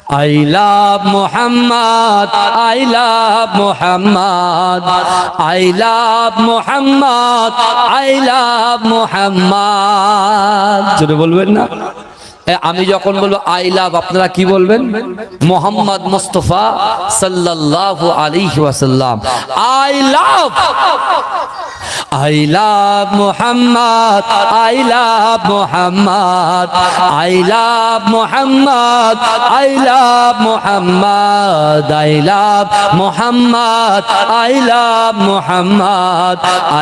I love Muhammad, I love Muhammad, I love Muhammad, I love Muhammad. জোরে বলবেন না? আমি যখন বলবো আই লাভ, আপনারা কি বলবেন? মোহাম্মদ মুস্তাফা সাল্লাল্লাহু আলাইহি ওয়াসাল্লাম। I love, I love Muhammad, I love Muhammad, I love Muhammad, I love Muhammad, I love Muhammad, I love Muhammad,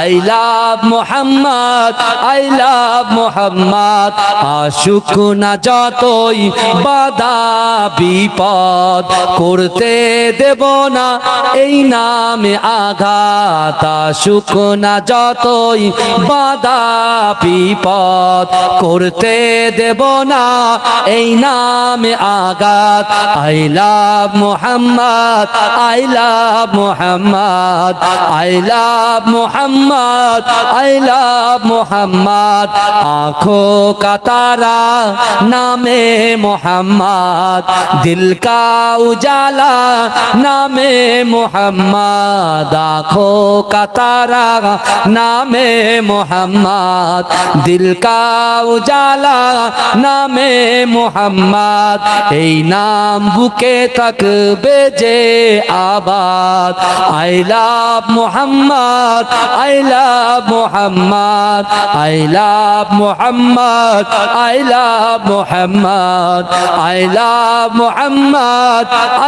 I love Muhammad, I love Muhammad. আশুক না যতই বাধা বিপদ, করতে দেব না এই নামে আঘাত। আশুক না যতই বাধা বিপদ, করতে দেব না এই নামে আঘাত। I love Muhammad, I love Muhammad, I love Muhammad, I love Muhammad. आँखों का तारा नामे मोहम्मद, दिल का उजाला नामे मोहम्मद। आँखों का तारा नामे मोहम्मद, दिल का उजाला नामे मोहम्मद। এই নাম বুকে থাকবে যে আবাদ। I love Muhammad, I love Muhammad, I love Muhammad, I love Muhammad, I love Muhammad,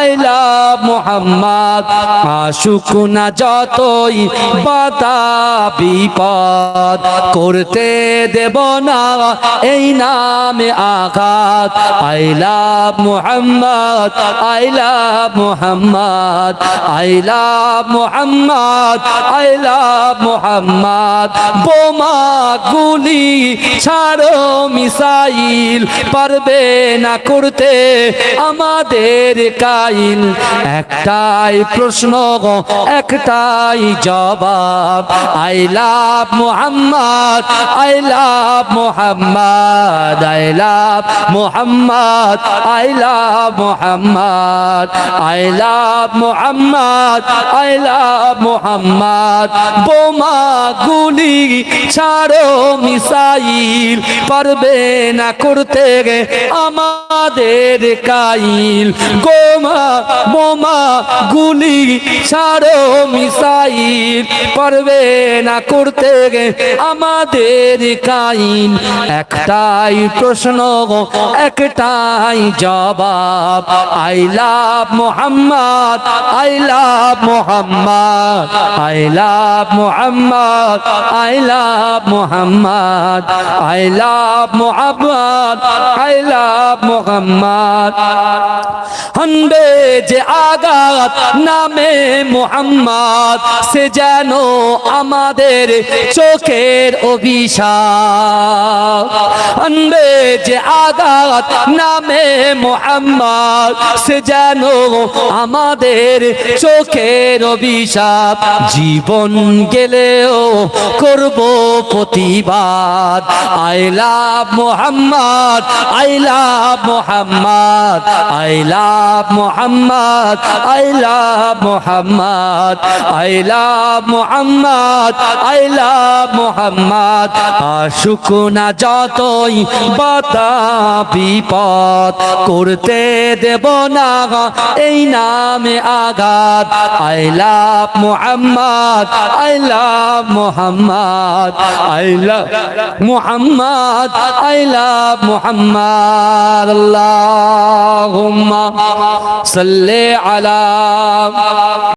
I love Muhammad. আশুক না যতই বাধা বিপদ, করতে দেব না এই নামে আঘাত। I love Muhammad, I love Muhammad, I love Muhammad, I love Muhammad. বোমা গুলি ছাড়ো মিসাইল, পারবে না করতে আমাদের কাইল। একটাই প্রশ্ন, একটাই জবাব। I love Muhammad, I love Muhammad, I love Muhammad, I love Muhammad, I love Muhammad, I love Muhammad. বোমা গুলি ছাড়ো মিসাইল, পারবে না করতে আমাদের কাইল। বোমা গুলি ছাড়ো মিসাইল, পারবে না করতে আমাদের কাইল। একটাই প্রশ্ন, একটাই জবাব। I love Muhammad, I love Muhammad, I love Muhammad, I love Muhammad, I love Muhammad, I love Muhammad. হনবে যে আঘাত নামে মুহাম্মদ, সে যেন আমাদের চোখের অভিশাপ। হনবে যে আঘাত নামে মুহাম্মদ, সে যেন আমাদের চোখের অভিশাপ। জীবন গেলেও করব প্রতিবাদ। I love Muhammad, I love Muhammad, I love Muhammad, I love Muhammad, I love Muhammad, I love Muhammad. আশুক না যতই বাধা বিপদ, করতে দেব না এই নামে আঘাত। I love Muhammad, I love Muhammad, I love Muhammad, I love Muhammad. Allahumma salli ala